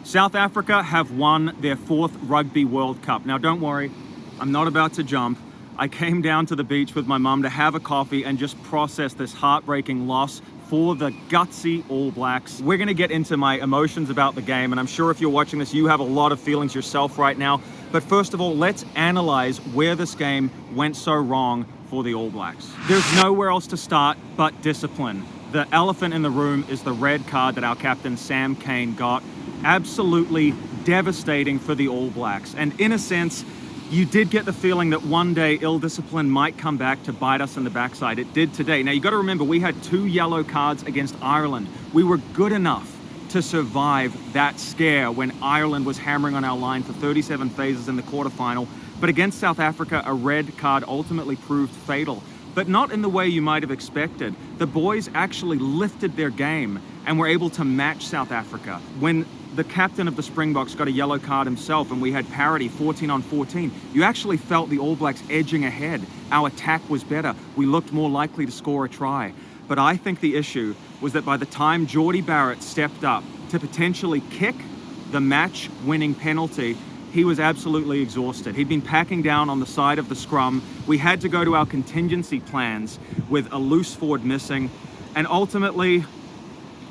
South Africa have won their 4th Rugby World Cup. Now, don't worry, I'm not about to jump. I came down to the beach with my mum to have a coffee and just process this heartbreaking loss for the gutsy All Blacks. We're gonna get into my emotions about the game, and I'm sure if you're watching this, you have a lot of feelings yourself right now. But first of all, let's analyze where this game went so wrong for the All Blacks. There's nowhere else to start but discipline. The elephant in the room is the red card that our captain Sam Cane got. Absolutely devastating for the All Blacks. And in a sense, you did get the feeling that one day ill discipline might come back to bite us in the backside. It did today. Now you got to remember, we had 2 yellow cards against Ireland. We were good enough to survive that scare when Ireland was hammering on our line for 37 phases in the quarterfinal. But against South Africa, a red card ultimately proved fatal. But not in the way you might have expected. The boys actually lifted their game and were able to match South Africa. When the captain of the Springboks got a yellow card himself and we had parity 14 on 14, you actually felt the All Blacks edging ahead. Our attack was better. We looked more likely to score a try. But I think the issue was that by the time Jordie Barrett stepped up to potentially kick the match-winning penalty, he was absolutely exhausted. He'd been packing down on the side of the scrum. We had to go to our contingency plans with a loose forward missing, and ultimately,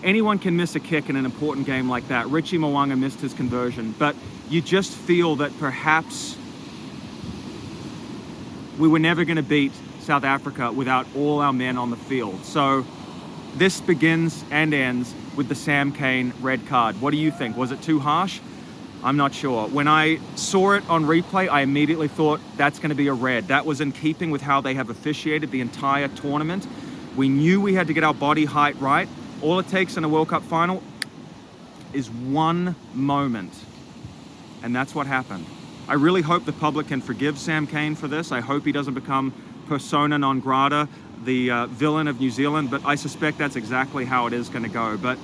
anyone can miss a kick in an important game like that. Richie Mo'unga missed his conversion, but you just feel that perhaps we were never going to beat South Africa without all our men on the field. So this begins and ends with the Sam Cane red card. What do you think? Was it too harsh? I'm not sure. When I saw it on replay, I immediately thought that's going to be a red. That was in keeping with how they have officiated the entire tournament. We knew we had to get our body height right. All it takes in a World Cup final is one moment, and that's what happened. I really hope the public can forgive Sam Cane for this. I hope he doesn't become persona non grata, the villain of New Zealand, but I suspect that's exactly how it is going to go. But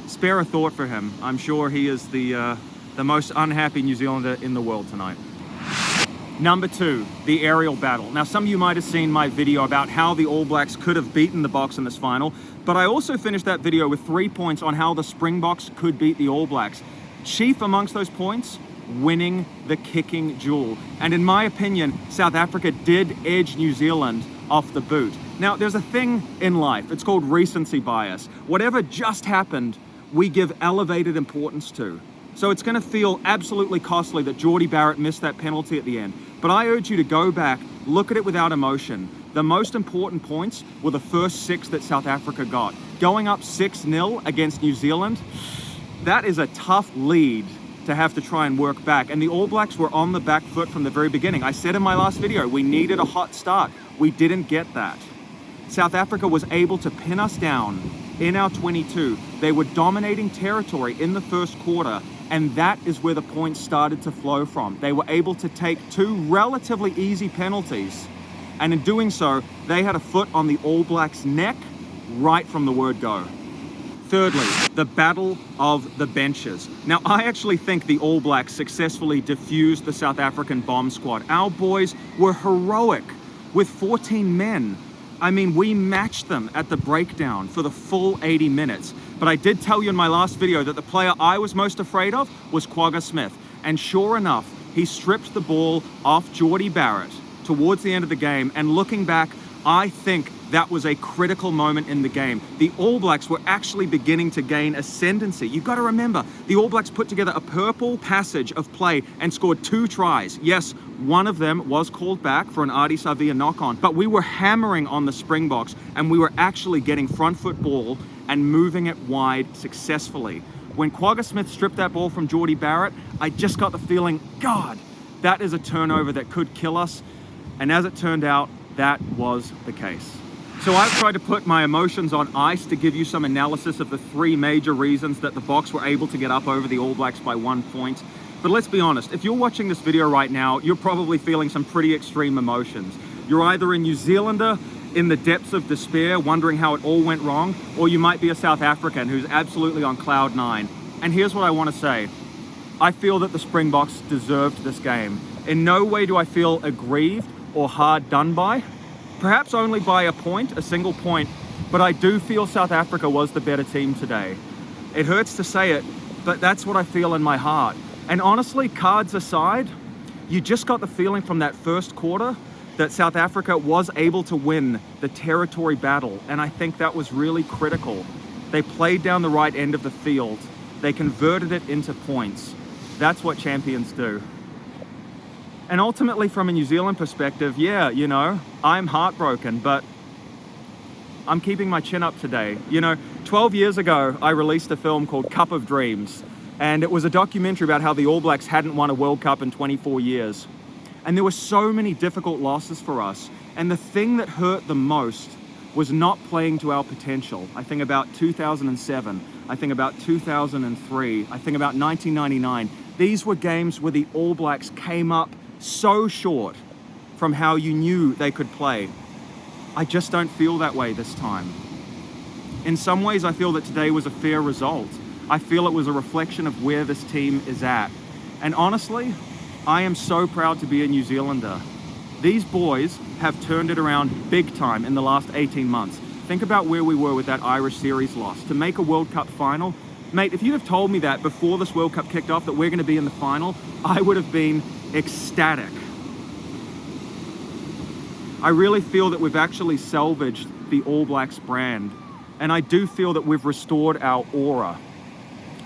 spare a thought for him. I'm sure he is the most unhappy New Zealander in the world tonight. Number 2, the aerial battle. Now, some of you might have seen my video about how the All Blacks could have beaten the Boks in this final, but I also finished that video with 3 points on how the Springboks could beat the All Blacks. Chief amongst those points, winning the kicking duel. And in my opinion, South Africa did edge New Zealand off the boot. Now, there's a thing in life, it's called recency bias. Whatever just happened, we give elevated importance to. So it's going to feel absolutely costly that Jordie Barrett missed that penalty at the end. But I urge you to go back, look at it without emotion. The most important points were the first 6 that South Africa got. Going up 6-0 against New Zealand, that is a tough lead to have to try and work back. And the All Blacks were on the back foot from the very beginning. I said in my last video, we needed a hot start. We didn't get that. South Africa was able to pin us down in our 22. They were dominating territory in the first quarter, and that is where the points started to flow from. They were able to take 2 relatively easy penalties, and in doing so, they had a foot on the All Blacks' neck right from the word go. Thirdly, the battle of the benches. Now, I actually think the All Blacks successfully defused the South African bomb squad. Our boys were heroic with 14 men. I mean, we matched them at the breakdown for the full 80 minutes. But I did tell you in my last video that the player I was most afraid of was Kwagga Smith. And sure enough, he stripped the ball off Jordie Barrett towards the end of the game. And looking back, I think that was a critical moment in the game. The All Blacks were actually beginning to gain ascendancy. You've got to remember, the All Blacks put together a purple passage of play and scored 2 tries. Yes, one of them was called back for an Ardie Savea knock-on, but we were hammering on the Springboks and we were actually getting front foot ball and moving it wide successfully. When Kwagga Smith stripped that ball from Jordie Barrett, I just got the feeling, God, that is a turnover that could kill us. And as it turned out, that was the case. So I've tried to put my emotions on ice to give you some analysis of the 3 major reasons that the Boks were able to get up over the All Blacks by 1 point. But let's be honest, if you're watching this video right now, you're probably feeling some pretty extreme emotions. You're either a New Zealander in the depths of despair, wondering how it all went wrong, or you might be a South African who's absolutely on cloud 9. And here's what I want to say. I feel that the Springboks deserved this game. In no way do I feel aggrieved or hard done by. Perhaps only by a single point, but I do feel South Africa was the better team today. It hurts to say it, but that's what I feel in my heart. And honestly, cards aside, you just got the feeling from that first quarter that South Africa was able to win the territory battle, and I think that was really critical. They played down the right end of the field. They converted it into points. That's what champions do. And ultimately, from a New Zealand perspective, yeah, you know, I'm heartbroken, but I'm keeping my chin up today. You know, 12 years ago, I released a film called Cup of Dreams, and it was a documentary about how the All Blacks hadn't won a World Cup in 24 years. And there were so many difficult losses for us. And the thing that hurt the most was not playing to our potential. I think about 2007. I think about 2003. I think about 1999. These were games where the All Blacks came up so short from how you knew they could play. I just don't feel that way this time. In some ways, I feel that today was a fair result. I feel it was a reflection of where this team is at. And honestly, I am so proud to be a New Zealander. These boys have turned it around big time in the last 18 months. Think about where we were with that Irish series loss. To make a World Cup final, mate, if you'd have told me that before this World Cup kicked off, that we're gonna be in the final, I would have been ecstatic. I really feel that we've actually salvaged the All Blacks brand, and I do feel that we've restored our aura.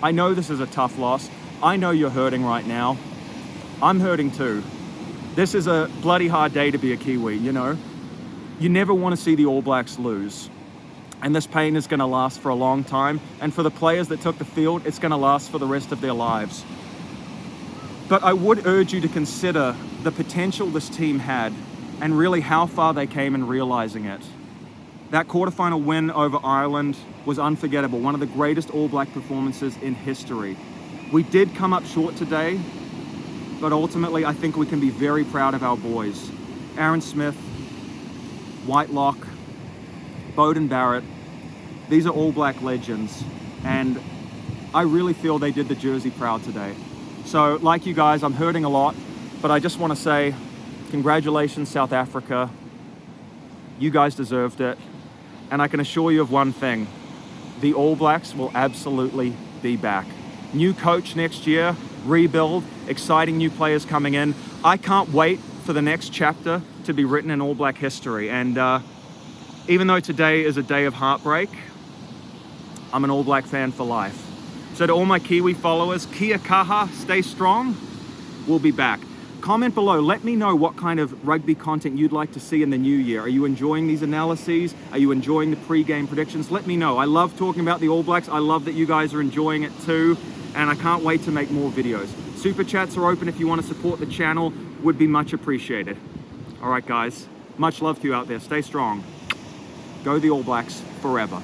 I know this is a tough loss. I know you're hurting right now. I'm hurting too. This is a bloody hard day to be a Kiwi, you know? You never want to see the All Blacks lose. And this pain is going to last for a long time. And for the players that took the field, it's going to last for the rest of their lives. But I would urge you to consider the potential this team had and really how far they came in realizing it. That quarterfinal win over Ireland was unforgettable, one of the greatest All Black performances in history. We did come up short today, but ultimately I think we can be very proud of our boys. Aaron Smith, Whitelock, Jordie Barrett, these are All Black legends, and I really feel they did the jersey proud today. So like you guys, I'm hurting a lot, but I just want to say congratulations, South Africa. You guys deserved it. And I can assure you of one thing, the All Blacks will absolutely be back. New coach next year, rebuild, exciting new players coming in. I can't wait for the next chapter to be written in All Black history. And even though today is a day of heartbreak, I'm an All Black fan for life. So to all my Kiwi followers, kia kaha, stay strong. We'll be back. Comment below, let me know what kind of rugby content you'd like to see in the new year. Are you enjoying these analyses? Are you enjoying the pre-game predictions? Let me know. I love talking about the All Blacks. I love that you guys are enjoying it too. And I can't wait to make more videos. Super chats are open if you want to support the channel. Would be much appreciated. All right, guys. Much love to you out there. Stay strong. Go the All Blacks forever.